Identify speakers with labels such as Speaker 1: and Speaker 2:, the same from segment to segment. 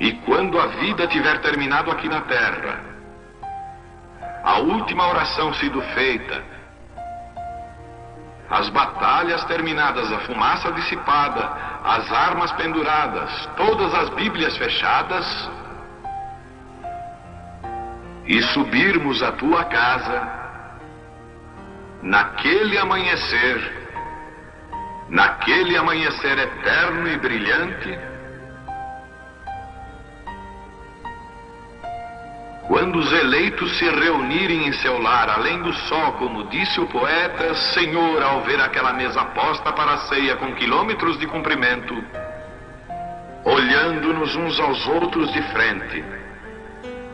Speaker 1: E quando a vida tiver terminado aqui na terra, a última oração sido feita, as batalhas terminadas, a fumaça dissipada, as armas penduradas, todas as Bíblias fechadas, e subirmos à tua casa, naquele amanhecer eterno e brilhante, quando os eleitos se reunirem em seu lar, além do sol, como disse o poeta, Senhor, ao ver aquela mesa posta para a ceia com quilômetros de comprimento, olhando-nos uns aos outros de frente,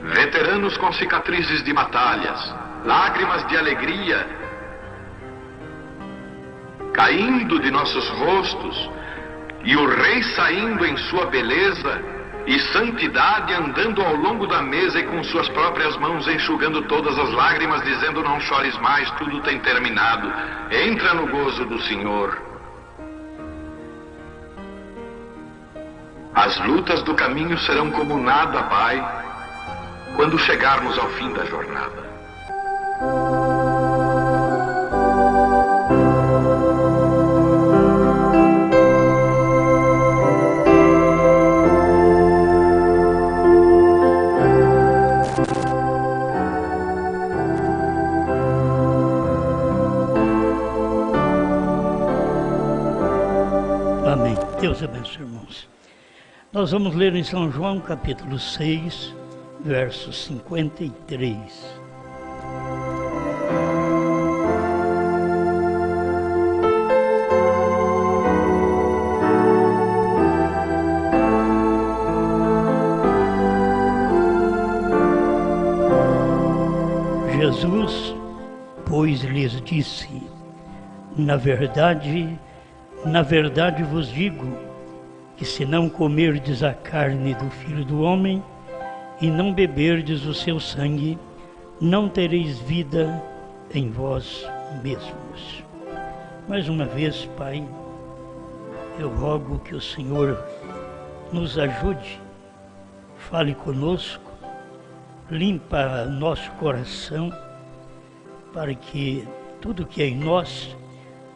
Speaker 1: veteranos com cicatrizes de batalhas, lágrimas de alegria caindo de nossos rostos, e o rei saindo em sua beleza e santidade, andando ao longo da mesa e com suas próprias mãos enxugando todas as lágrimas, dizendo: não chores mais, tudo tem terminado, entra no gozo do Senhor. As lutas do caminho serão como nada, Pai, quando chegarmos ao fim da jornada.
Speaker 2: Amém. Deus abençoe, irmãos. Nós vamos ler em São João, capítulo 6, verso 53. Jesus, pois, lhes disse: na verdade vos digo, que se não comerdes a carne do Filho do Homem e não beberdes o seu sangue, não tereis vida em vós mesmos. Mais uma vez, Pai, eu rogo que o Senhor nos ajude, fale conosco, limpa nosso coração, para que tudo que é em nós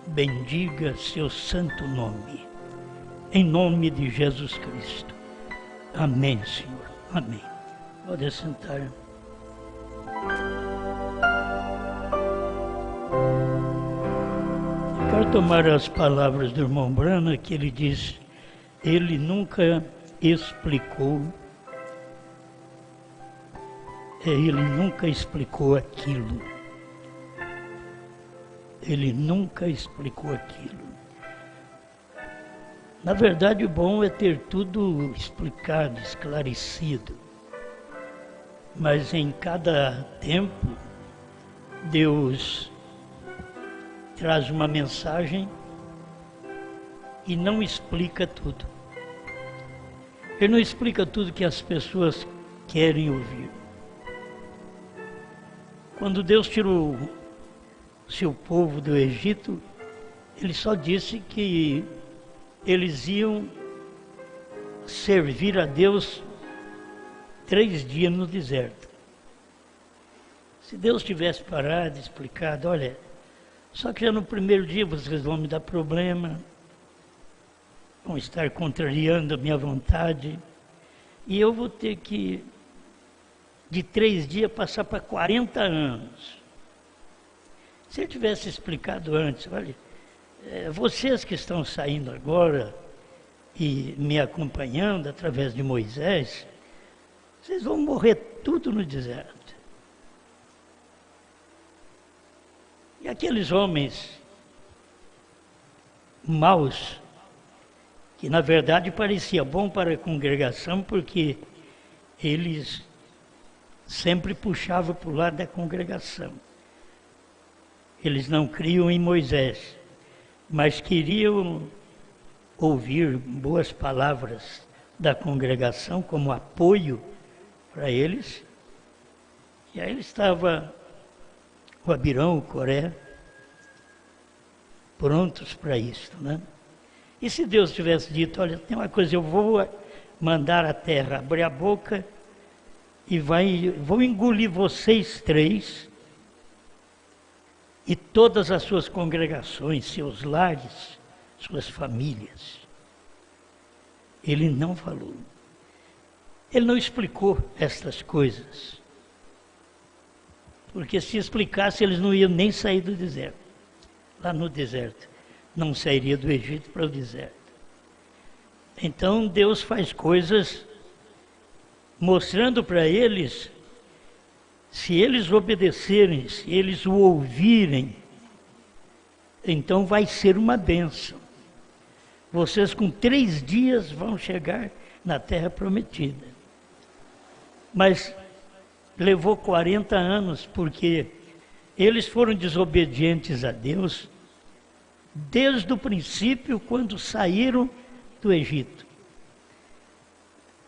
Speaker 2: bendiga seu santo nome. Em nome de Jesus Cristo. Amém, Senhor. Amém. Pode sentar. Eu quero tomar as palavras do irmão Brana, que ele diz: ele nunca explicou aquilo. Ele nunca explicou aquilo. Na verdade, o bom é ter tudo explicado, esclarecido. Mas em cada tempo, Deus traz uma mensagem e não explica tudo. Ele não explica tudo que as pessoas querem ouvir. Quando Deus tirou seu povo do Egito, ele só disse que eles iam servir a Deus 3 dias no deserto. Se Deus tivesse parado e explicado: olha, só que já no primeiro dia vocês vão me dar problema, vão estar contrariando a minha vontade, e eu vou ter que, de 3 dias, passar para 40 anos. Se ele tivesse explicado antes: olha, vocês que estão saindo agora e me acompanhando através de Moisés, vocês vão morrer tudo no deserto. E aqueles homens maus, que na verdade parecia bom para a congregação, porque eles sempre puxavam para o lado da congregação. Eles não criam em Moisés, mas queriam ouvir boas palavras da congregação como apoio para eles. E aí estava o Abirão, o Coré, prontos para isso, né? E se Deus tivesse dito: olha, tem uma coisa, eu vou mandar a terra abrir a boca e vão engolir vocês três e todas as suas congregações, seus lares, suas famílias. Ele não falou. Ele não explicou estas coisas. Porque se explicasse, eles não iam nem sair do deserto. Lá no deserto. Não sairia do Egito para o deserto. Então Deus faz coisas mostrando para eles, se eles obedecerem, se eles o ouvirem, então vai ser uma bênção. Vocês com 3 dias vão chegar na terra prometida. Mas levou 40 anos, porque eles foram desobedientes a Deus desde o princípio, quando saíram do Egito.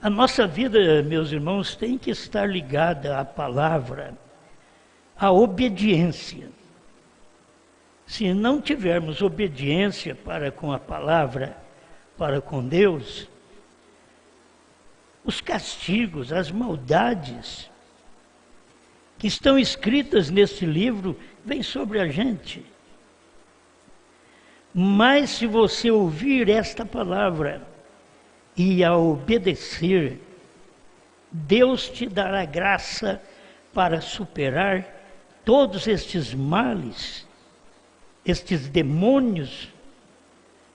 Speaker 2: A nossa vida, meus irmãos, tem que estar ligada à palavra, à obediência. Se não tivermos obediência para com a palavra, para com Deus, os castigos, as maldades que estão escritas nesse livro vêm sobre a gente. Mas se você ouvir esta palavra e a obedecer, Deus te dará graça para superar todos estes males, estes demônios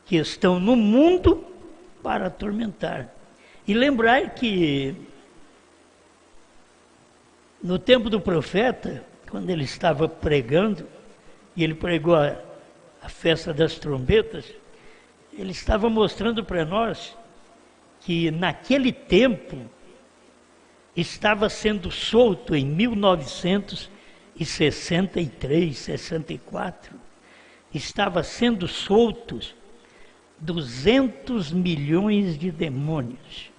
Speaker 2: que estão no mundo para atormentar. E lembrar que no tempo do profeta, quando ele estava pregando, e ele pregou a festa das trombetas, ele estava mostrando para nós que naquele tempo estava sendo solto em 1963, 64, estava sendo soltos 200 milhões de demônios.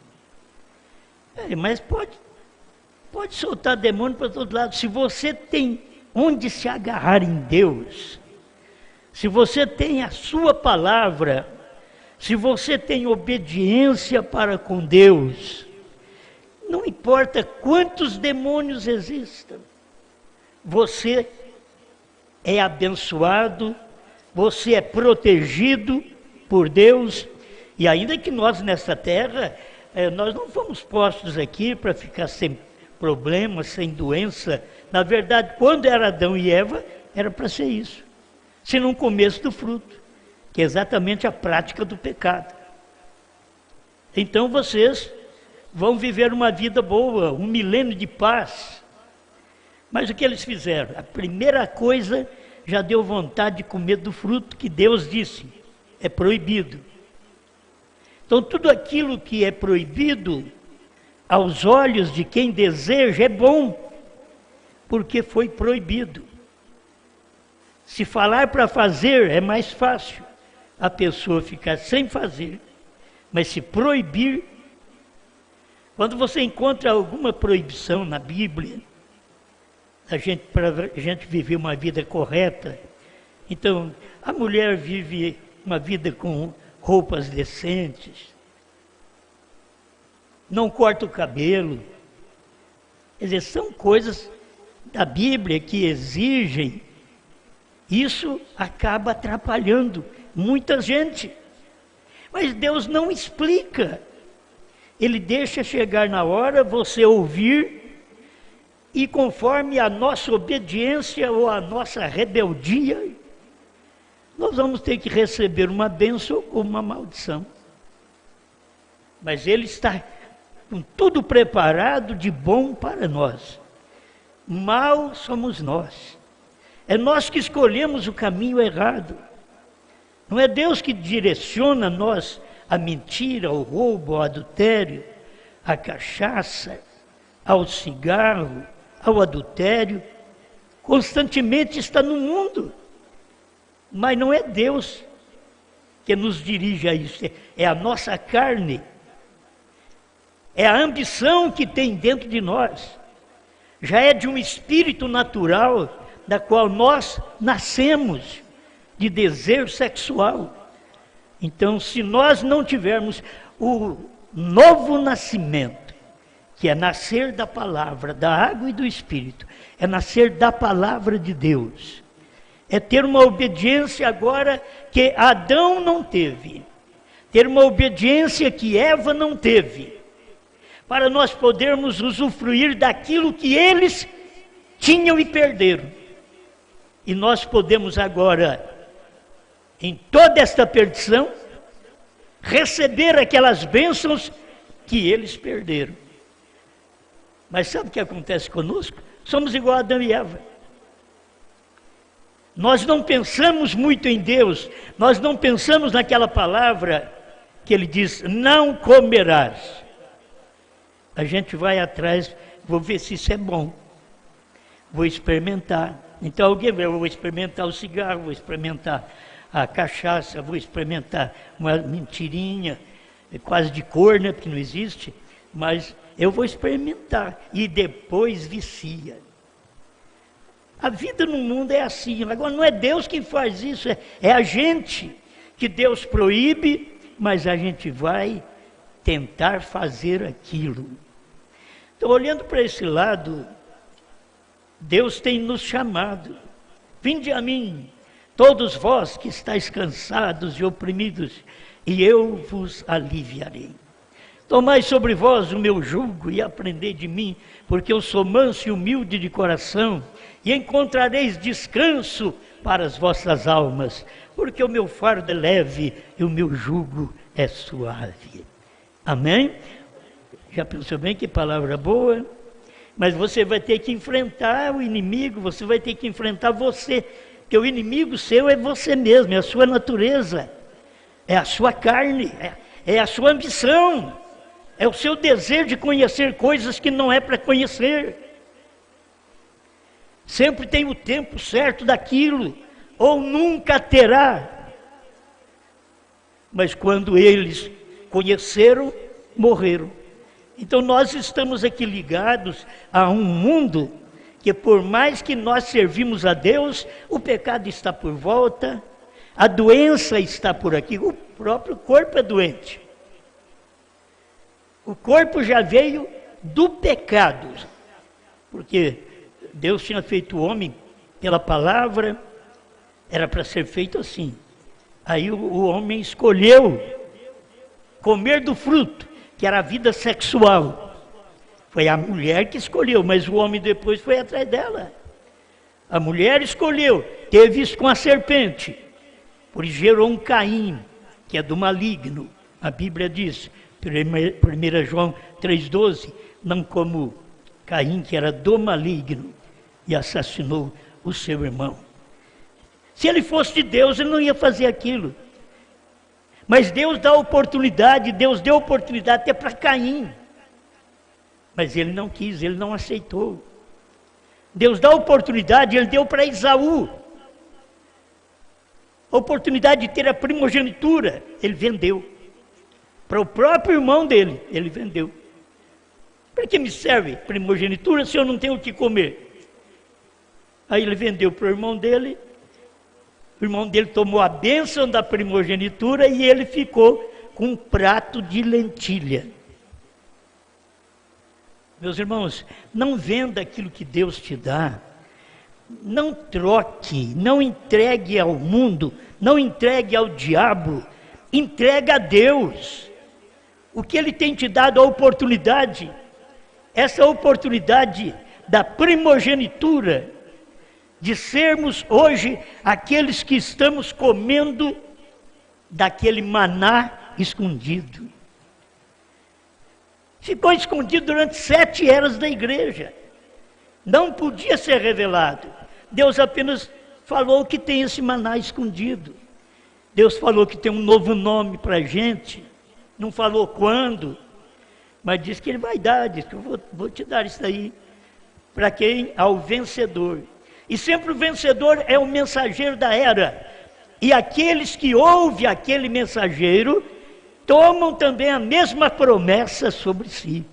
Speaker 2: Mas pode soltar demônio para todo lado. Se você tem onde se agarrar em Deus, se você tem a sua palavra, se você tem obediência para com Deus, não importa quantos demônios existam, você é abençoado, você é protegido por Deus. E ainda que nós nessa terra, nós não fomos postos aqui para ficar sem problemas, sem doença. Na verdade, quando era Adão e Eva, era para ser isso. Se não comesse do fruto, que é exatamente a prática do pecado. Então vocês vão viver uma vida boa, um milênio de paz. Mas o que eles fizeram? A primeira coisa, já deu vontade de comer do fruto que Deus disse, é proibido. Então tudo aquilo que é proibido, aos olhos de quem deseja, é bom, porque foi proibido. Se falar para fazer, é mais fácil a pessoa ficar sem fazer. Mas se proibir, quando você encontra alguma proibição na Bíblia, para a gente viver uma vida correta, então a mulher vive uma vida com roupas decentes, não corta o cabelo. Quer dizer, são coisas da Bíblia que exigem. Isso acaba atrapalhando muita gente. Mas Deus não explica. Ele deixa chegar na hora, você ouvir, e conforme a nossa obediência ou a nossa rebeldia, nós vamos ter que receber uma bênção ou uma maldição. Mas Ele está com tudo preparado de bom para nós. Mal somos nós. É nós que escolhemos o caminho errado. Não é Deus que direciona nós à mentira, ao roubo, ao adultério, à cachaça, ao cigarro, ao adultério. Constantemente está no mundo. Mas não é Deus que nos dirige a isso. É a nossa carne. É a ambição que tem dentro de nós. Já é de um espírito natural da qual nós nascemos, de desejo sexual. Então, se nós não tivermos novo nascimento, que é nascer da palavra, da água e do Espírito, é nascer da palavra de Deus, é ter uma obediência agora que Adão não teve, ter uma obediência que Eva não teve, para nós podermos usufruir daquilo que eles tinham e perderam. E nós podemos agora, em toda esta perdição, receber aquelas bênçãos que eles perderam. Mas sabe o que acontece conosco? Somos igual a Adão e Eva. Nós não pensamos muito em Deus, nós não pensamos naquela palavra que ele diz, não comerás. A gente vai atrás, vou ver se isso é bom, vou experimentar. Então alguém vai, eu vou experimentar o cigarro, vou experimentar a cachaça, vou experimentar uma mentirinha, quase de cor, né, porque não existe, mas eu vou experimentar e depois vicia. A vida no mundo é assim, agora não é Deus quem faz isso, é a gente que Deus proíbe, mas a gente vai tentar fazer aquilo. Então, olhando para esse lado, Deus tem nos chamado, vinde a mim, todos vós que estáis cansados e oprimidos, e eu vos aliviarei. Tomai sobre vós o meu jugo e aprendei de mim, porque eu sou manso e humilde de coração, e encontrareis descanso para as vossas almas, porque o meu fardo é leve e o meu jugo é suave. Amém? Já pensou bem que palavra boa? Mas você vai ter que enfrentar o inimigo, você vai ter que enfrentar você, porque o inimigo seu é você mesmo, é a sua natureza, é a sua carne, é a sua ambição, é o seu desejo de conhecer coisas que não é para conhecer. Sempre tem o tempo certo daquilo, ou nunca terá. Mas quando eles conheceram, morreram. Então nós estamos aqui ligados a um mundo que, por mais que nós servimos a Deus, o pecado está por volta, a doença está por aqui, o próprio corpo é doente. O corpo já veio do pecado, porque Deus tinha feito o homem pela palavra, era para ser feito assim. Aí o homem escolheu comer do fruto, que era a vida sexual. Foi a mulher que escolheu, mas o homem depois foi atrás dela. A mulher escolheu, teve isso com a serpente, por isso gerou um Caim, que é do maligno. A Bíblia diz, 1 João 3,12, não como Caim, que era do maligno, e assassinou o seu irmão. Se ele fosse de Deus, ele não ia fazer aquilo. Mas Deus dá oportunidade, Deus deu oportunidade até para Caim. Mas ele não quis, ele não aceitou. Deus dá oportunidade, ele deu para Esaú. A oportunidade de ter a primogenitura, ele vendeu. Para o próprio irmão dele, ele vendeu. Para que me serve primogenitura se eu não tenho o que comer? Aí ele vendeu para o irmão dele tomou a bênção da primogenitura e ele ficou com um prato de lentilha. Meus irmãos, não venda aquilo que Deus te dá, não troque, não entregue ao mundo, não entregue ao diabo, entrega a Deus. O que Ele tem te dado a oportunidade, essa oportunidade da primogenitura, de sermos hoje aqueles que estamos comendo daquele maná escondido. Ficou escondido durante 7 eras da igreja. Não podia ser revelado. Deus apenas falou que tem esse maná escondido. Deus falou que tem um novo nome para a gente. Não falou quando, mas disse que Ele vai dar, disse que eu vou te dar isso daí. Para quem? Ao vencedor. E sempre o vencedor é o mensageiro da era. E aqueles que ouvem aquele mensageiro, tomam também a mesma promessa sobre si.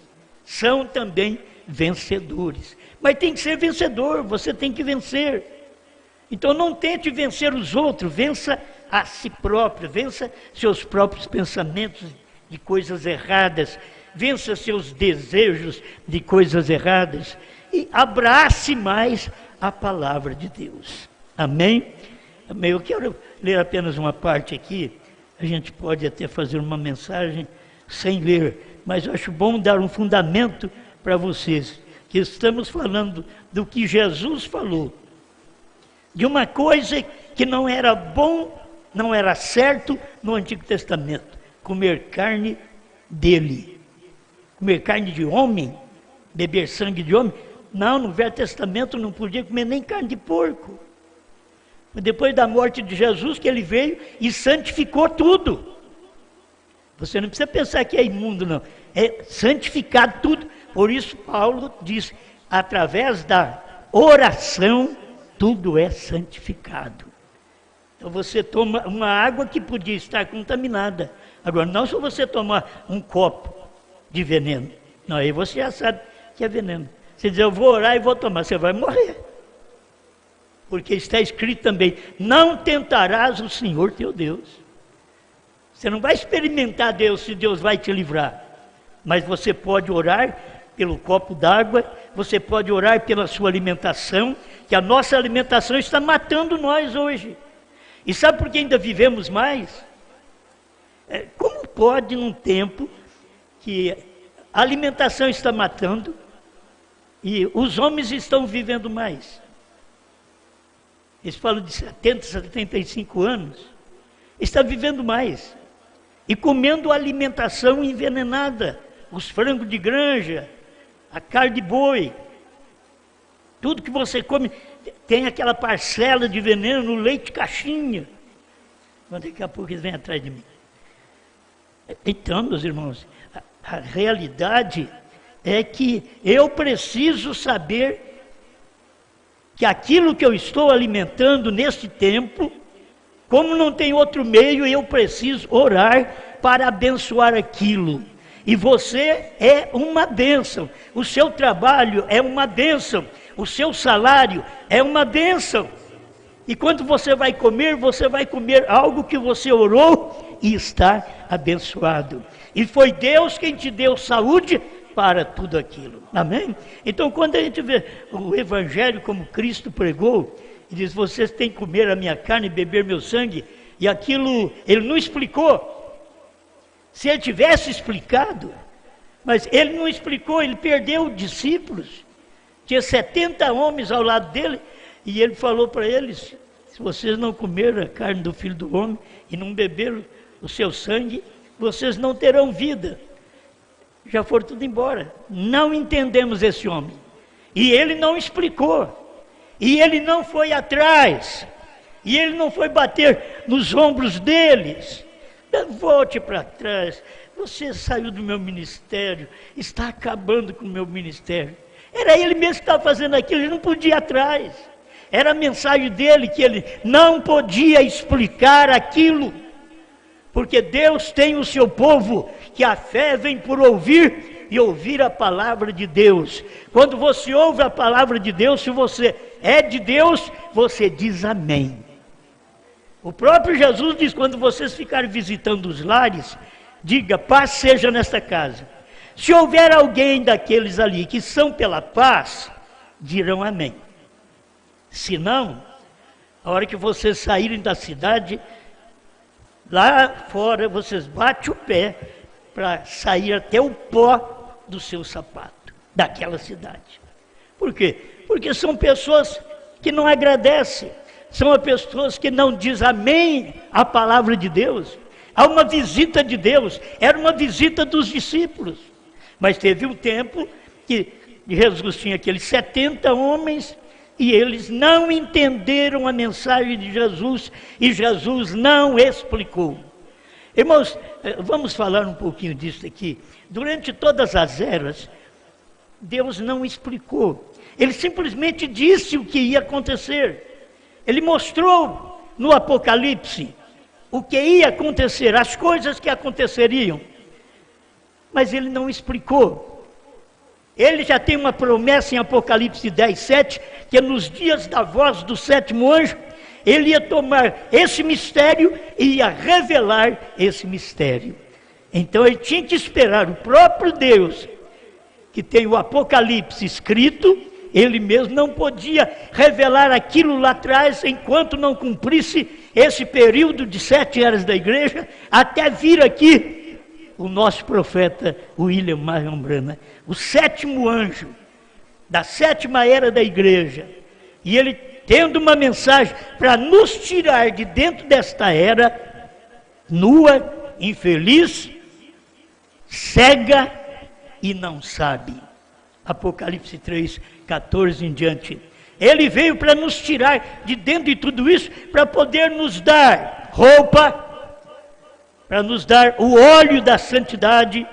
Speaker 2: São também vencedores. Mas tem que ser vencedor, você tem que vencer. Então não tente vencer os outros, vença a si próprio, vença seus próprios pensamentos de coisas erradas, vença seus desejos de coisas erradas e abrace mais a palavra de Deus. Amém? Amém. Eu quero ler apenas uma parte aqui. A gente pode até fazer uma mensagem sem ler, mas eu acho bom dar um fundamento para vocês, que estamos falando do que Jesus falou, de uma coisa que não era bom, não era certo no Antigo Testamento, comer carne dele, comer carne de homem, beber sangue de homem. Não, no Velho Testamento não podia comer nem carne de porco. Depois da morte de Jesus que ele veio e santificou tudo. Você não precisa pensar que é imundo, não. É santificado tudo. Por isso Paulo diz, através da oração, tudo é santificado. Então você toma uma água que podia estar contaminada. Agora, não se você tomar um copo de veneno. Não, aí você já sabe que é veneno. Você diz, eu vou orar e vou tomar, você vai morrer. Porque está escrito também, não tentarás o Senhor teu Deus. Você não vai experimentar Deus se Deus vai te livrar. Mas você pode orar pelo copo d'água, você pode orar pela sua alimentação, que a nossa alimentação está matando nós hoje. E sabe por que ainda vivemos mais? Como pode num tempo que a alimentação está matando e os homens estão vivendo mais? Eles falam de 70, 75 anos, está vivendo mais e comendo alimentação envenenada, os frangos de granja, a carne de boi, tudo que você come tem aquela parcela de veneno no leite caixinha. Mas daqui a pouco eles vêm atrás de mim. Então, meus irmãos, a realidade é que eu preciso saber que aquilo que eu estou alimentando neste tempo, como não tem outro meio, eu preciso orar para abençoar aquilo. E você é uma bênção, o seu trabalho é uma bênção, o seu salário é uma bênção. E quando você vai comer algo que você orou e está abençoado. E foi Deus quem te deu saúde para tudo aquilo. Amém? Então, quando a gente vê o Evangelho como Cristo pregou, e diz, vocês têm que comer a minha carne e beber meu sangue, e aquilo, ele não explicou. Se ele tivesse explicado, mas ele não explicou, ele perdeu discípulos. Tinha 70 homens ao lado dele, e ele falou para eles, se vocês não comerem a carne do Filho do Homem, e não beberam o seu sangue, vocês não terão vida. Já foram tudo embora. Não entendemos esse homem. E ele não explicou. E ele não foi atrás. E ele não foi bater nos ombros deles. Volte para trás. Você saiu do meu ministério. Está acabando com o meu ministério. Era ele mesmo que estava fazendo aquilo. Ele não podia ir atrás. Era a mensagem dele que ele não podia explicar aquilo. Porque Deus tem o seu povo, que a fé vem por ouvir e ouvir a palavra de Deus. Quando você ouve a palavra de Deus, se você é de Deus, você diz amém. O próprio Jesus diz, quando vocês ficarem visitando os lares, diga, paz seja nesta casa. Se houver alguém daqueles ali que são pela paz, dirão amém. Se não, a hora que vocês saírem da cidade, lá fora vocês batem o pé para sair até o pó do seu sapato, daquela cidade. Por quê? Porque são pessoas que não agradecem, são pessoas que não dizem amém à palavra de Deus. Há uma visita de Deus, era uma visita dos discípulos. Mas teve um tempo que Jesus tinha aqueles 70 homens e eles não entenderam a mensagem de Jesus e Jesus não explicou. Irmãos, vamos falar um pouquinho disso aqui. Durante todas as eras, Deus não explicou. Ele simplesmente disse o que ia acontecer. Ele mostrou no Apocalipse o que ia acontecer, as coisas que aconteceriam. Mas ele não explicou. Ele já tem uma promessa em Apocalipse 10:7, que nos dias da voz do sétimo anjo, ele ia tomar esse mistério e ia revelar esse mistério. Então ele tinha que esperar o próprio Deus, que tem o Apocalipse escrito, ele mesmo não podia revelar aquilo lá atrás, enquanto não cumprisse esse período de 7 eras da igreja, até vir aqui o nosso profeta William Marion Branham, o 7º anjo da 7ª era da igreja, e ele tendo uma mensagem para nos tirar de dentro desta era, nua, infeliz, cega e não sabe. Apocalipse 3, 14 em diante. Ele veio para nos tirar de dentro de tudo isso, para poder nos dar roupa, para nos dar o óleo da santidade,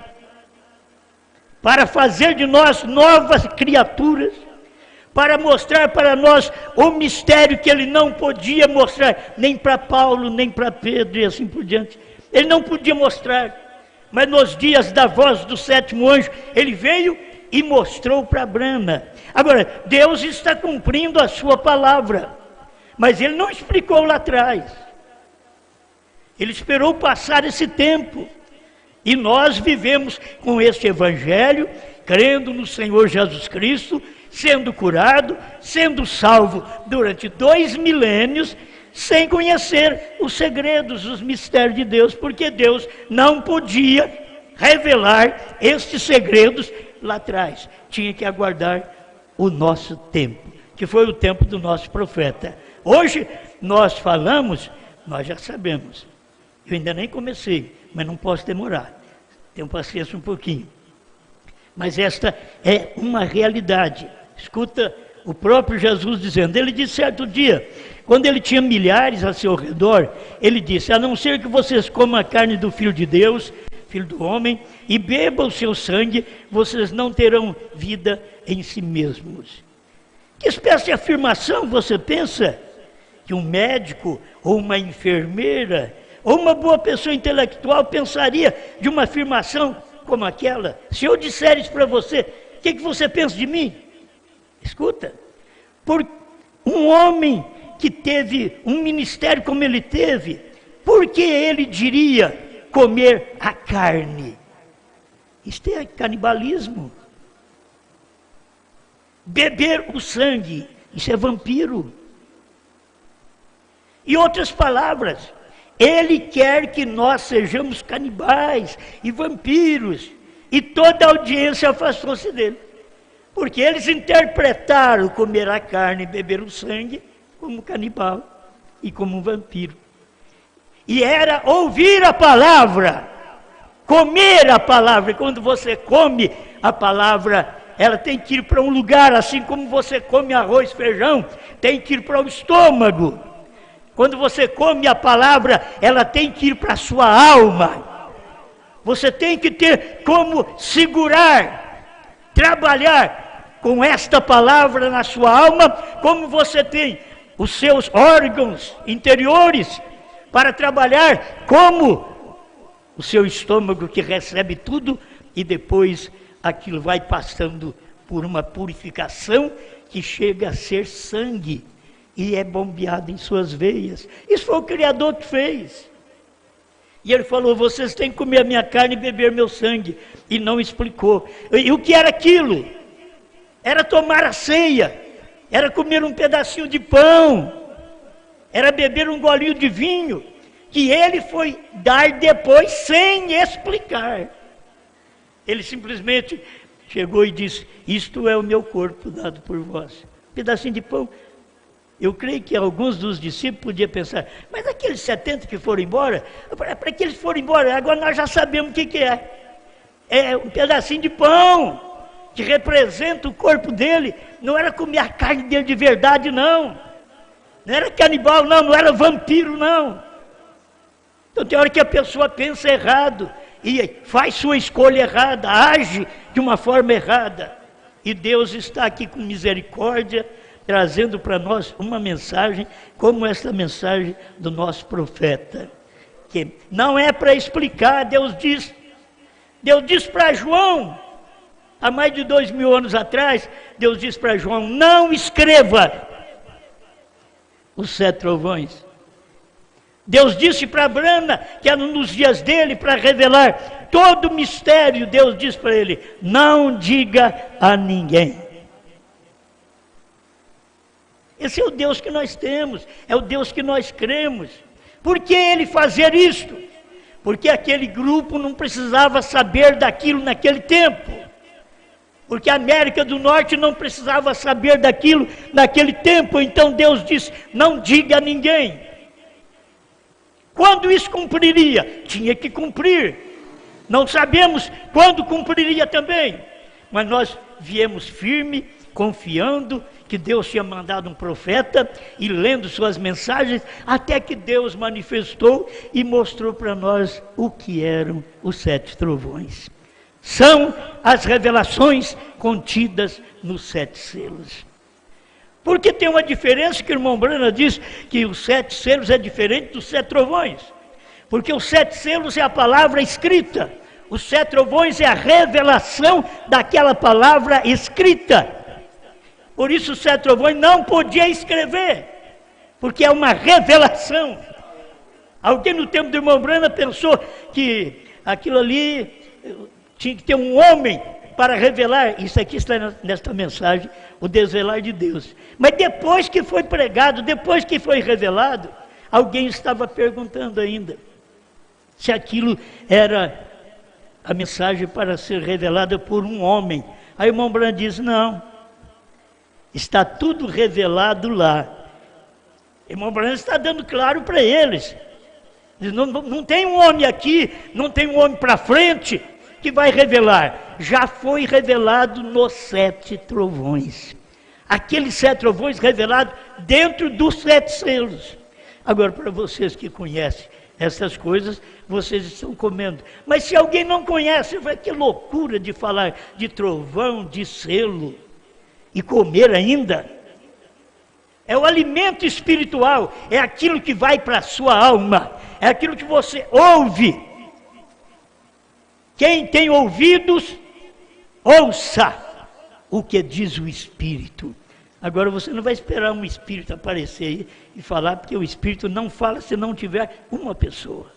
Speaker 2: para fazer de nós novas criaturas, para mostrar para nós o mistério que ele não podia mostrar, nem para Paulo, nem para Pedro e assim por diante. Ele não podia mostrar, mas nos dias da voz do 7º anjo, ele veio e mostrou para Branham. Agora, Deus está cumprindo a sua palavra, mas ele não explicou lá atrás. Ele esperou passar esse tempo, e nós vivemos com este evangelho, crendo no Senhor Jesus Cristo, sendo curado, sendo salvo durante 2 milênios, sem conhecer os segredos, os mistérios de Deus, porque Deus não podia revelar estes segredos lá atrás. Tinha que aguardar o nosso tempo, que foi o tempo do nosso profeta. Hoje nós falamos, nós já sabemos. Eu ainda nem comecei, mas não posso demorar. Tenho paciência um pouquinho. Mas esta é uma realidade. Escuta o próprio Jesus dizendo. Ele disse certo dia, quando ele tinha milhares a seu redor, ele disse: a não ser que vocês comam a carne do Filho de Deus, Filho do homem, e bebam o seu sangue, vocês não terão vida em si mesmos. Que espécie de afirmação você pensa que um médico ou uma enfermeira ou uma boa pessoa intelectual pensaria de uma afirmação como aquela? Se eu disser isso para você, o que você pensa de mim? Escuta, por um homem que teve um ministério como ele teve, por que ele diria comer a carne? Isto é canibalismo. Beber o sangue, isso é vampiro. Em outras palavras, ele quer que nós sejamos canibais e vampiros, e toda a audiência afastou-se dele, porque eles interpretaram comer a carne e beber o sangue como canibal e como um vampiro. E era ouvir a palavra, comer a palavra. E quando você come a palavra, ela tem que ir para um lugar, assim como você come arroz, feijão, tem que ir para o estômago. Quando você come a palavra, ela tem que ir para a sua alma. Você tem que ter como segurar, trabalhar com esta palavra na sua alma, como você tem os seus órgãos interiores para trabalhar, como o seu estômago que recebe tudo e depois aquilo vai passando por uma purificação que chega a ser sangue e é bombeado em suas veias. Isso foi o Criador que fez. E ele falou: vocês têm que comer a minha carne e beber meu sangue. E não explicou. E o que era aquilo? Era tomar a ceia, era comer um pedacinho de pão, era beber um golinho de vinho, que ele foi dar depois sem explicar. Ele simplesmente chegou e disse: isto é o meu corpo dado por vós. Um pedacinho de pão. Eu creio que alguns dos discípulos podiam pensar: mas aqueles 70 que foram embora, para que eles foram embora, agora nós já sabemos o que é. É um pedacinho de pão, que representa o corpo dele. Não era comer a carne dele de verdade, não. Não era canibal, não era vampiro, não. Então tem hora que a pessoa pensa errado, e faz sua escolha errada, age de uma forma errada. E Deus está aqui com misericórdia, trazendo para nós uma mensagem, como essa mensagem do nosso profeta, que não é para explicar. Deus diz para João, há mais de 2000 anos atrás, Deus disse para João: não escreva os 7 trovões, Deus disse para Brana, que era nos dias dele, para revelar todo o mistério, Deus disse para ele: não diga a ninguém. Esse é o Deus que nós temos, é o Deus que nós cremos. Por que ele fazer isto? Porque aquele grupo não precisava saber daquilo naquele tempo. Porque a América do Norte não precisava saber daquilo naquele tempo. Então Deus disse: não diga a ninguém. Quando isso cumpriria? Tinha que cumprir. Não sabemos quando cumpriria também. Mas nós viemos firme, confiando que Deus tinha mandado um profeta e lendo suas mensagens, até que Deus manifestou e mostrou para nós o que eram os 7 trovões. São as revelações contidas nos 7 selos. Porque tem uma diferença que o irmão Brana diz que os 7 selos é diferente dos 7 trovões. Porque os 7 selos é a palavra escrita. Os 7 trovões é a revelação daquela palavra escrita. Por isso os 7 trovões não podia escrever, porque é uma revelação. Alguém no tempo do irmão Brana pensou que aquilo ali tinha que ter um homem para revelar. Isso aqui está nesta mensagem, o desvelar de Deus. Mas depois que foi pregado, depois que foi revelado, alguém estava perguntando ainda se aquilo era a mensagem para ser revelada por um homem. Aí o irmão Brana diz: não. Está tudo revelado lá. O irmão Brana está dando claro para eles. Não tem um homem aqui, não tem um homem para frente que vai revelar. Já foi revelado nos 7 trovões. Aqueles 7 trovões revelados dentro dos 7 selos. Agora, para vocês que conhecem essas coisas, vocês estão comendo. Mas se alguém não conhece, vai que loucura de falar de trovão, de selo. E comer ainda, é o alimento espiritual, é aquilo que vai para a sua alma, é aquilo que você ouve. Quem tem ouvidos, ouça o que diz o Espírito. Agora você não vai esperar um Espírito aparecer aí e falar, porque o Espírito não fala se não tiver uma pessoa.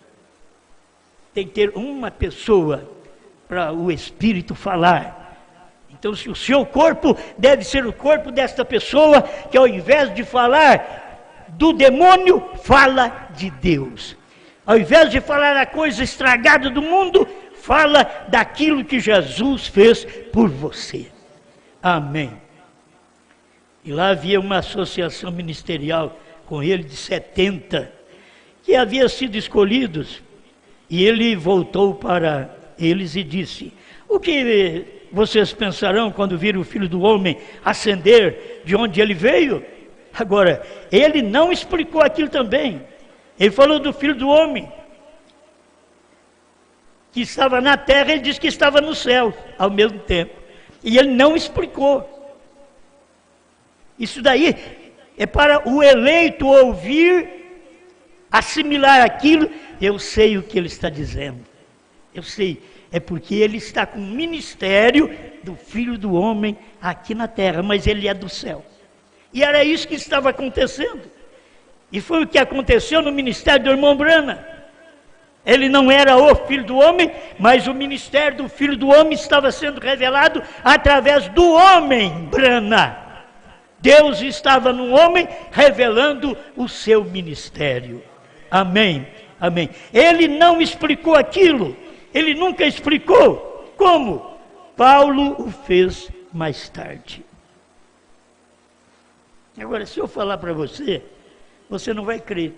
Speaker 2: Tem que ter uma pessoa para o Espírito falar. Então, se o seu corpo deve ser o corpo desta pessoa, que ao invés de falar do demônio, fala de Deus. Ao invés de falar a coisa estragada do mundo, fala daquilo que Jesus fez por você. Amém. E lá havia uma associação ministerial com ele de 70, que havia sido escolhidos. E ele voltou para eles e disse: o que vocês pensarão quando viram o Filho do Homem ascender de onde ele veio? Agora, ele não explicou aquilo também. Ele falou do Filho do Homem, que estava na terra, ele disse que estava no céu ao mesmo tempo. E ele não explicou. Isso daí é para o eleito ouvir, assimilar aquilo. Eu sei o que ele está dizendo. Eu sei. É porque ele está com o ministério do Filho do Homem aqui na terra, mas ele é do céu. E era isso que estava acontecendo. E foi o que aconteceu no ministério do irmão Brana. Ele não era o Filho do Homem, mas o ministério do Filho do Homem estava sendo revelado através do homem Brana. Deus estava no homem revelando o seu ministério. Amém, amém. Ele não explicou aquilo. Ele nunca explicou. Como? Paulo o fez mais tarde. Agora, se eu falar para você, você não vai crer.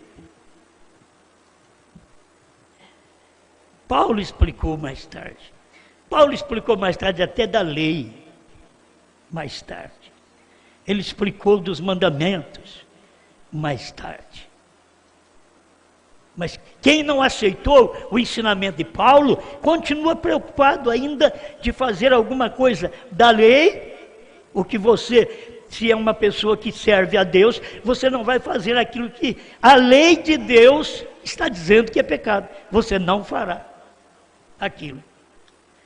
Speaker 2: Paulo explicou mais tarde. Paulo explicou mais tarde até da lei. Mais tarde. Ele explicou dos mandamentos. Mais tarde. Mas quem não aceitou o ensinamento de Paulo, continua preocupado ainda de fazer alguma coisa da lei, o que você, se é uma pessoa que serve a Deus, você não vai fazer aquilo que a lei de Deus está dizendo que é pecado. Você não fará aquilo.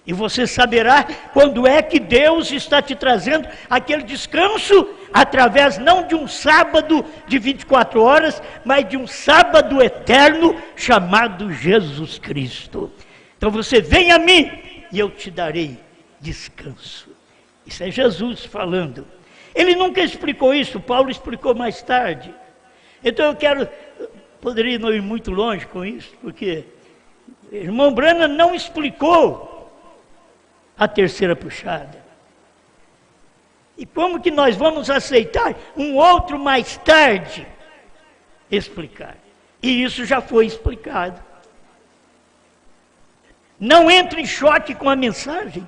Speaker 2: E você saberá quando é que Deus está te trazendo aquele descanso, através não de um sábado de 24 horas, mas de um sábado eterno chamado Jesus Cristo. Então você vem a mim e eu te darei descanso. Isso é Jesus falando. Ele nunca explicou isso, Paulo explicou mais tarde. Então poderia não ir muito longe com isso, porque o irmão Branham não explicou a terceira puxada. E como que nós vamos aceitar um outro mais tarde explicar? E isso já foi explicado. Não entra em choque com a mensagem.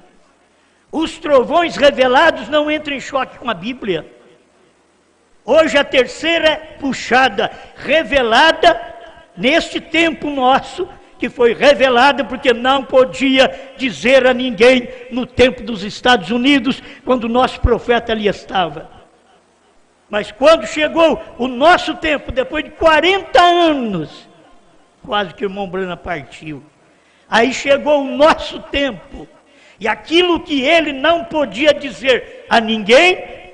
Speaker 2: Os trovões revelados não entram em choque com a Bíblia. Hoje a terceira puxada revelada neste tempo nosso, que foi revelada porque não podia dizer a ninguém no tempo dos Estados Unidos, quando o nosso profeta ali estava. Mas quando chegou o nosso tempo, depois de 40 anos, quase que o irmão Branham partiu, aí chegou o nosso tempo, e aquilo que ele não podia dizer a ninguém,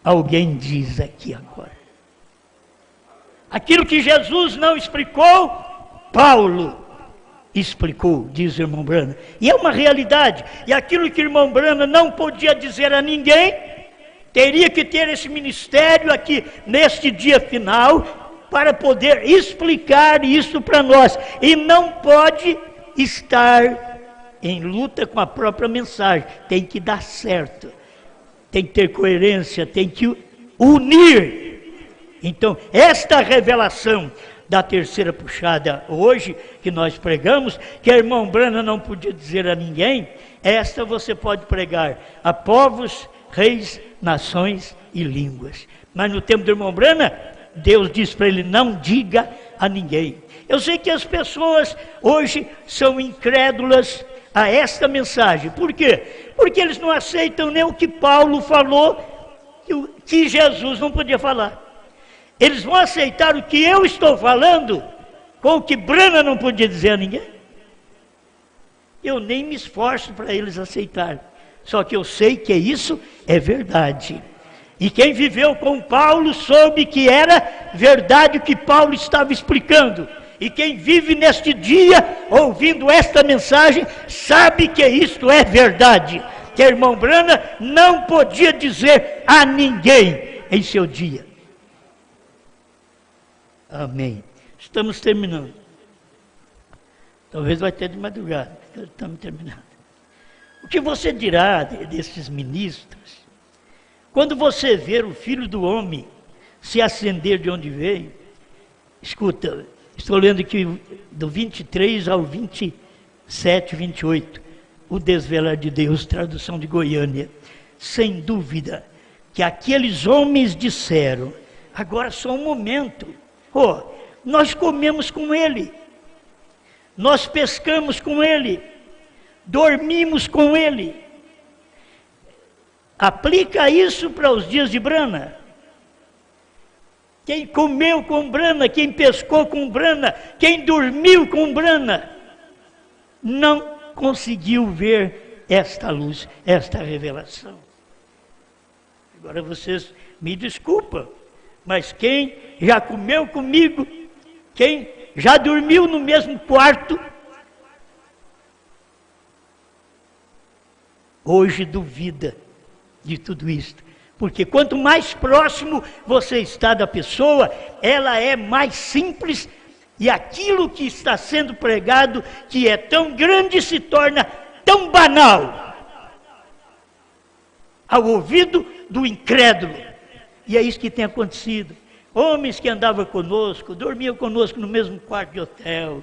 Speaker 2: alguém diz aqui agora. Aquilo que Jesus não explicou, Paulo explicou, diz o irmão Branham. E é uma realidade. E aquilo que o irmão Branham não podia dizer a ninguém, teria que ter esse ministério aqui neste dia final, para poder explicar isso para nós. E não pode estar em luta com a própria mensagem. Tem que dar certo. Tem que ter coerência, tem que unir. Então, esta revelação da terceira puxada hoje, que nós pregamos, que a irmã Branham não podia dizer a ninguém, esta você pode pregar a povos, reis, nações e línguas. Mas no tempo do irmão Branham, Deus diz para ele, não diga a ninguém. Eu sei que as pessoas hoje são incrédulas a esta mensagem. Por quê? Porque eles não aceitam nem o que Paulo falou, que Jesus não podia falar. Eles vão aceitar o que eu estou falando, com o que Branham não podia dizer a ninguém. Eu nem me esforço para eles aceitarem. Só que eu sei que isso é verdade. E quem viveu com Paulo soube que era verdade o que Paulo estava explicando. E quem vive neste dia, ouvindo esta mensagem, sabe que isto é verdade. Que o irmão Branham não podia dizer a ninguém em seu dia. Amém. Estamos terminando. Talvez vai ter de madrugada. Estamos terminando. O que você dirá desses ministros, quando você ver o Filho do Homem se acender de onde veio? Escuta, estou lendo aqui do 23 ao 27, 28, o desvelar de Deus, tradução de Goiânia. Sem dúvida que aqueles homens disseram, agora só um momento, nós comemos com ele, nós pescamos com ele, dormimos com ele. Aplica isso para os dias de Branham. Quem comeu com Branham, quem pescou com Branham, quem dormiu com Branham, não conseguiu ver esta luz, esta revelação. Agora vocês me desculpam, mas quem já comeu comigo, quem já dormiu no mesmo quarto, hoje duvida de tudo isto. Porque quanto mais próximo você está da pessoa, ela é mais simples, e aquilo que está sendo pregado, que é tão grande, se torna tão banal ao ouvido do incrédulo. E é isso que tem acontecido. Homens que andavam conosco, dormiam conosco no mesmo quarto de hotel,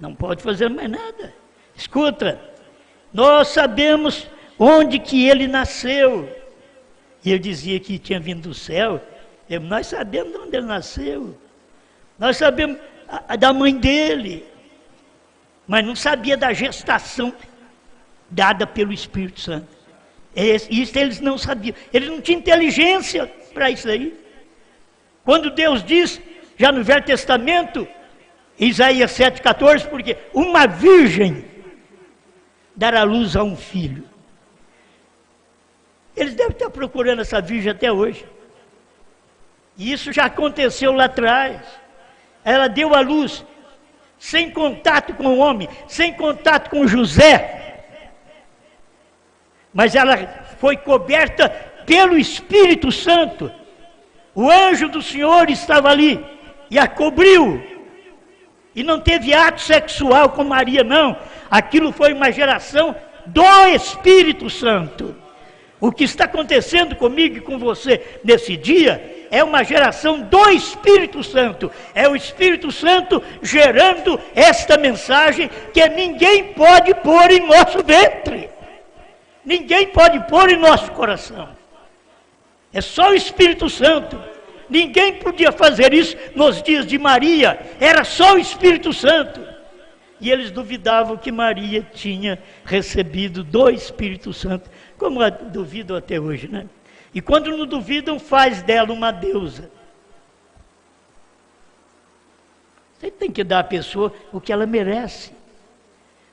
Speaker 2: não pode fazer mais nada. Escuta, nós sabemos onde que ele nasceu. E ele dizia que tinha vindo do céu. Nós sabemos de onde ele nasceu. Nós sabemos da mãe dele. Mas não sabia da gestação dada pelo Espírito Santo. Isso eles não sabiam. Eles não tinham inteligência para isso aí. Quando Deus diz, já no Velho Testamento, Isaías 7,14, porque uma virgem dará luz a um filho. Eles devem estar procurando essa virgem até hoje. E isso já aconteceu lá atrás. Ela deu à luz, sem contato com o homem, sem contato com José. Mas ela foi coberta pelo Espírito Santo. O anjo do Senhor estava ali e a cobriu. E não teve ato sexual com Maria, não. Aquilo foi uma geração do Espírito Santo. O que está acontecendo comigo e com você nesse dia é uma geração do Espírito Santo. É o Espírito Santo gerando esta mensagem que ninguém pode pôr em nosso ventre. Ninguém pode pôr em nosso coração. É só o Espírito Santo. Ninguém podia fazer isso nos dias de Maria. Era só o Espírito Santo. E eles duvidavam que Maria tinha recebido do Espírito Santo, como duvidam até hoje, né? E quando não duvidam, faz dela uma deusa. Você tem que dar à pessoa o que ela merece.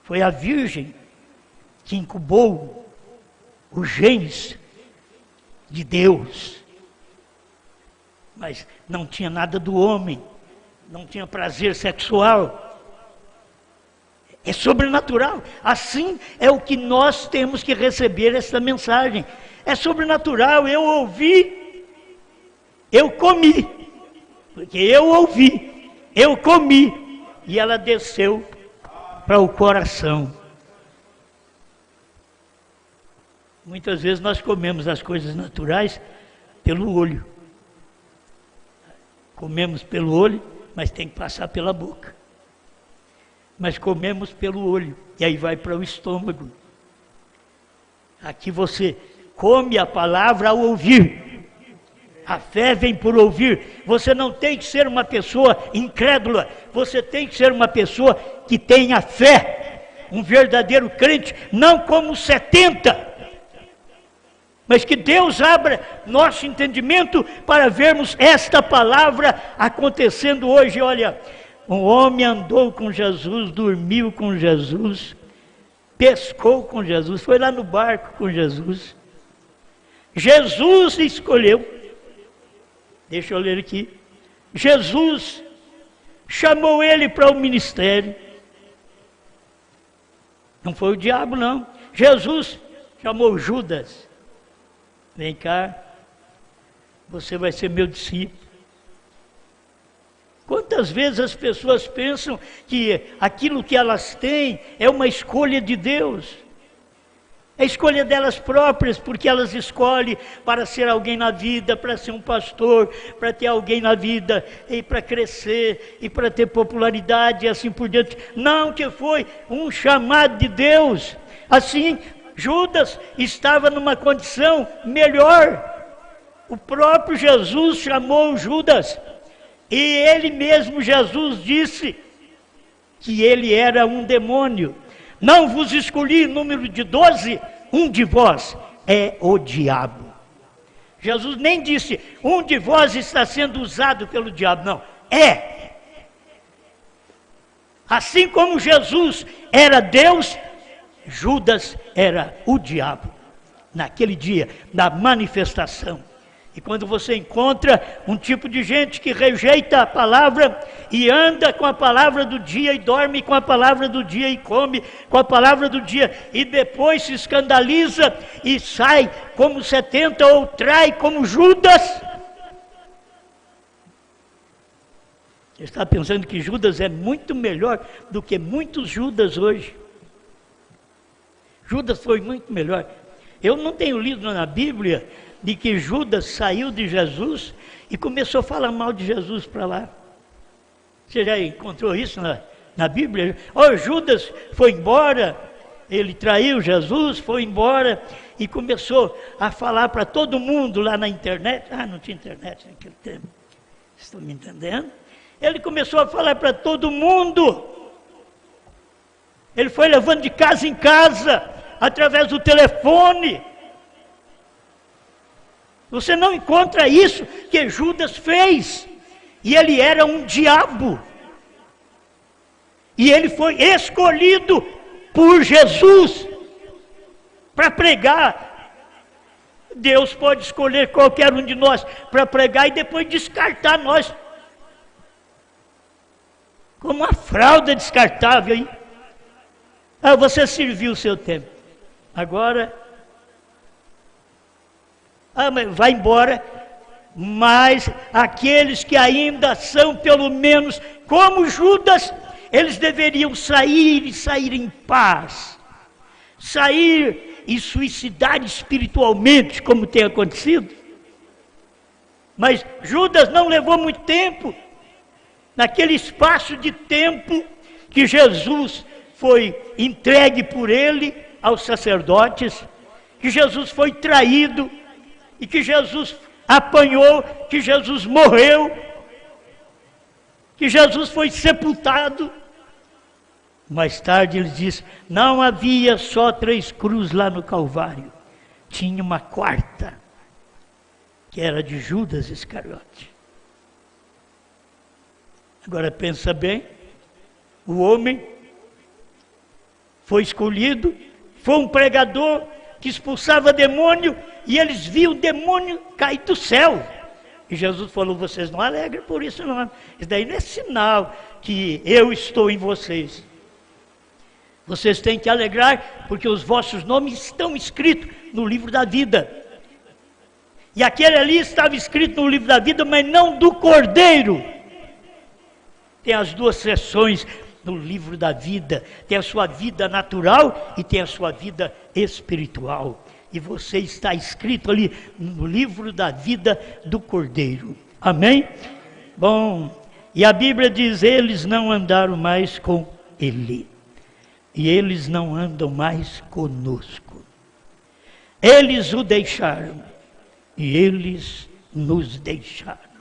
Speaker 2: Foi a Virgem que incubou os genes de Deus. Mas não tinha nada do homem, não tinha prazer sexual. É sobrenatural. Assim é o que nós temos que receber essa mensagem. É sobrenatural. Eu ouvi, eu comi. Porque eu ouvi, eu comi. E ela desceu para o coração. Muitas vezes nós comemos as coisas naturais pelo olho. Comemos pelo olho, mas tem que passar pela boca. Mas comemos pelo olho, e aí vai para o estômago. Aqui você come a palavra ao ouvir. A fé vem por ouvir. Você não tem que ser uma pessoa incrédula, você tem que ser uma pessoa que tenha fé. Um verdadeiro crente, não como 70. Mas que Deus abra nosso entendimento para vermos esta palavra acontecendo hoje. Olha, um homem andou com Jesus, dormiu com Jesus, pescou com Jesus, foi lá no barco com Jesus. Jesus escolheu, deixa eu ler aqui, Jesus chamou ele para o ministério. Não foi o diabo, não. Jesus chamou Judas. Vem cá, você vai ser meu discípulo. Quantas vezes as pessoas pensam que aquilo que elas têm é uma escolha de Deus? É escolha delas próprias, porque elas escolhem para ser alguém na vida, para ser um pastor, para ter alguém na vida, e para crescer, e para ter popularidade, e assim por diante. Não, que foi um chamado de Deus. Assim, Judas estava numa condição melhor. O próprio Jesus chamou Judas. E ele mesmo, Jesus, disse que ele era um demônio. Não vos escolhi número de 12, um de vós é o diabo. Jesus nem disse, um de vós está sendo usado pelo diabo. Não, é. Assim como Jesus era Deus, Judas era o diabo. Naquele dia, na manifestação. E quando você encontra um tipo de gente que rejeita a palavra e anda com a palavra do dia e dorme com a palavra do dia e come com a palavra do dia e depois se escandaliza e sai como 70 ou trai como Judas. Você está pensando que Judas é muito melhor do que muitos Judas hoje? Judas foi muito melhor. Eu não tenho lido na Bíblia de que Judas saiu de Jesus e começou a falar mal de Jesus para lá. Você já encontrou isso na Bíblia? Judas foi embora, ele traiu Jesus, foi embora e começou a falar para todo mundo lá na internet. Não tinha internet naquele tempo. Estão me entendendo? Ele começou a falar para todo mundo. Ele foi levando de casa em casa, através do telefone. Você não encontra isso que Judas fez. E ele era um diabo. E ele foi escolhido por Jesus para pregar. Deus pode escolher qualquer um de nós para pregar e depois descartar nós como uma fralda descartável, hein? Ah, você serviu o seu tempo. Agora, mas vai embora. Mas aqueles que ainda são, pelo menos, como Judas, eles deveriam sair e sair em paz. Sair e suicidar espiritualmente, como tem acontecido. Mas Judas não levou muito tempo. Naquele espaço de tempo que Jesus foi entregue por ele aos sacerdotes, que Jesus foi traído, e que Jesus apanhou, que Jesus morreu, que Jesus foi sepultado. Mais tarde ele diz, não havia só 3 cruzes lá no Calvário, tinha uma 4ª, que era de Judas Iscariote. Agora pensa bem, o homem foi escolhido, foi um pregador que expulsava demônio, e eles viam o demônio cair do céu. E Jesus falou, vocês não alegram por isso não. Isso daí não é sinal que eu estou em vocês. Vocês têm que alegrar, porque os vossos nomes estão escritos no livro da vida. E aquele ali estava escrito no livro da vida, mas não do Cordeiro. Tem as 2 seções no livro da vida. Tem a sua vida natural e tem a sua vida espiritual. E você está escrito ali no livro da vida do Cordeiro. Amém? Bom, e a Bíblia diz, eles não andaram mais com ele. E eles não andam mais conosco. Eles o deixaram. E eles nos deixaram.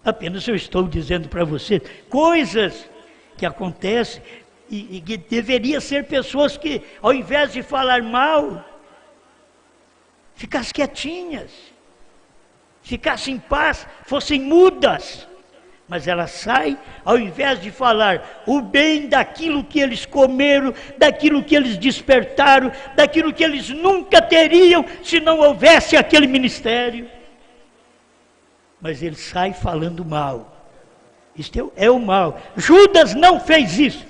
Speaker 2: Apenas eu estou dizendo para você coisas que acontecem e que deveria ser pessoas que, ao invés de falar mal, ficassem quietinhas, ficassem em paz, fossem mudas. Mas elas saem, ao invés de falar o bem daquilo que eles comeram, daquilo que eles despertaram, daquilo que eles nunca teriam se não houvesse aquele ministério. Mas ele sai falando mal. Isto é o mal. Judas não fez isso.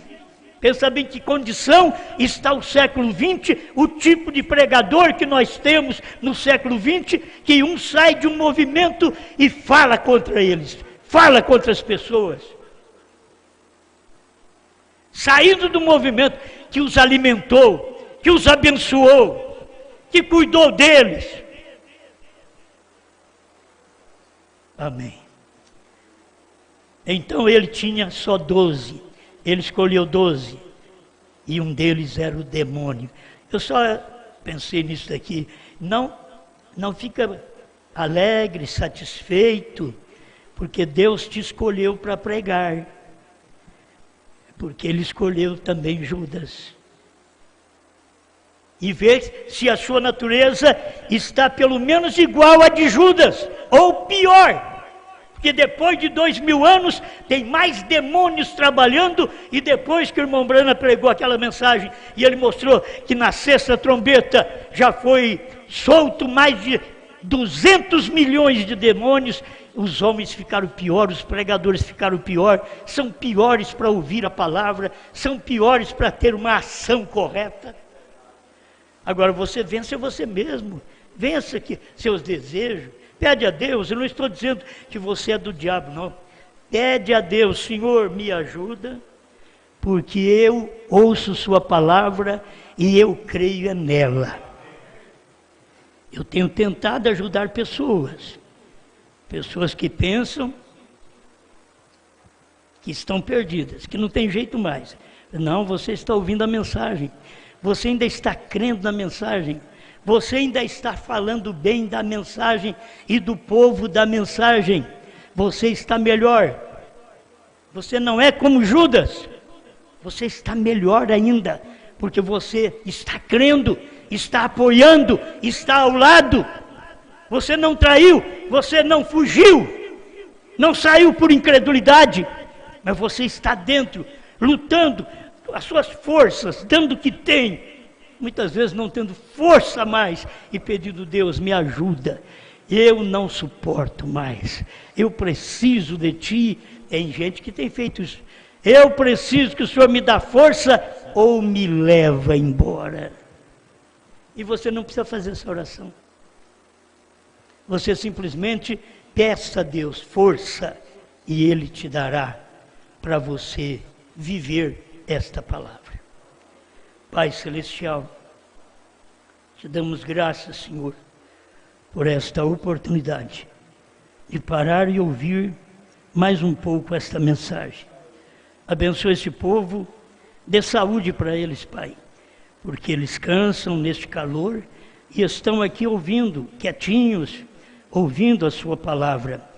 Speaker 2: Pensa bem que condição está o século XX, o tipo de pregador que nós temos no século XX, que um sai de um movimento e fala contra eles, fala contra as pessoas. Saindo do movimento que os alimentou, que os abençoou, que cuidou deles. Amém. Então ele tinha só 12. Ele escolheu 12. E um deles era o demônio. Eu só pensei nisso daqui. Não fica alegre, satisfeito, porque Deus te escolheu para pregar. Porque ele escolheu também Judas. E vê se a sua natureza está pelo menos igual à de Judas, ou pior. Porque depois de 2000 anos, tem mais demônios trabalhando, e depois que o irmão Brana pregou aquela mensagem, e ele mostrou que na 6ª trombeta já foi solto mais de 200 milhões de demônios, os homens ficaram pior, os pregadores ficaram pior, são piores para ouvir a palavra, são piores para ter uma ação correta. Agora você vença você mesmo, vença seus desejos, pede a Deus. Eu não estou dizendo que você é do diabo, não. Pede a Deus, Senhor, me ajuda, porque eu ouço sua palavra e eu creio nela. Eu tenho tentado ajudar pessoas que pensam que estão perdidas, que não tem jeito mais. Não, você está ouvindo a mensagem, você ainda está crendo na mensagem, você ainda está falando bem da mensagem e do povo da mensagem. Você está melhor. Você não é como Judas. Você está melhor ainda, porque você está crendo, está apoiando, está ao lado. Você não traiu, você não fugiu, não saiu por incredulidade. mas você está dentro, lutando, as suas forças, dando o que tem, muitas vezes não tendo força mais, e pedindo: Deus, me ajuda, eu não suporto mais, eu preciso de Ti. Tem gente que tem feito isso. Eu preciso que o Senhor me dê força ou me leva embora. E você não precisa fazer essa oração. Você simplesmente peça a Deus força e Ele te dará para você viver esta palavra. Pai Celestial, te damos graças, Senhor, por esta oportunidade de parar e ouvir mais um pouco esta mensagem. Abençoa esse povo, dê saúde para eles, Pai, porque eles cansam neste calor e estão aqui ouvindo, quietinhos, ouvindo a sua palavra.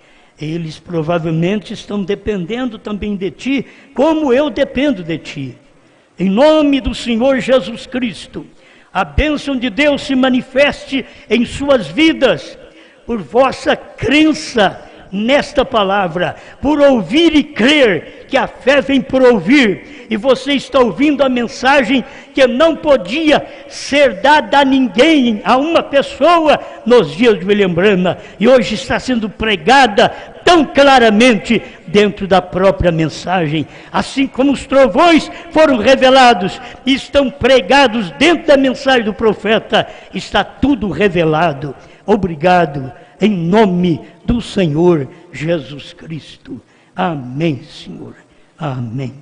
Speaker 2: Eles provavelmente estão dependendo também de Ti, como eu dependo de Ti. Em nome do Senhor Jesus Cristo, a bênção de Deus se manifeste em suas vidas, por vossa crença nesta palavra, por ouvir e crer, que a fé vem por ouvir, e você está ouvindo a mensagem que não podia ser dada a ninguém, a uma pessoa nos dias de William Branham, e hoje está sendo pregada tão claramente dentro da própria mensagem, assim como os trovões foram revelados e estão pregados dentro da mensagem do profeta, está tudo revelado. Obrigado, em nome do Senhor Jesus Cristo. Amém, Senhor. Amém.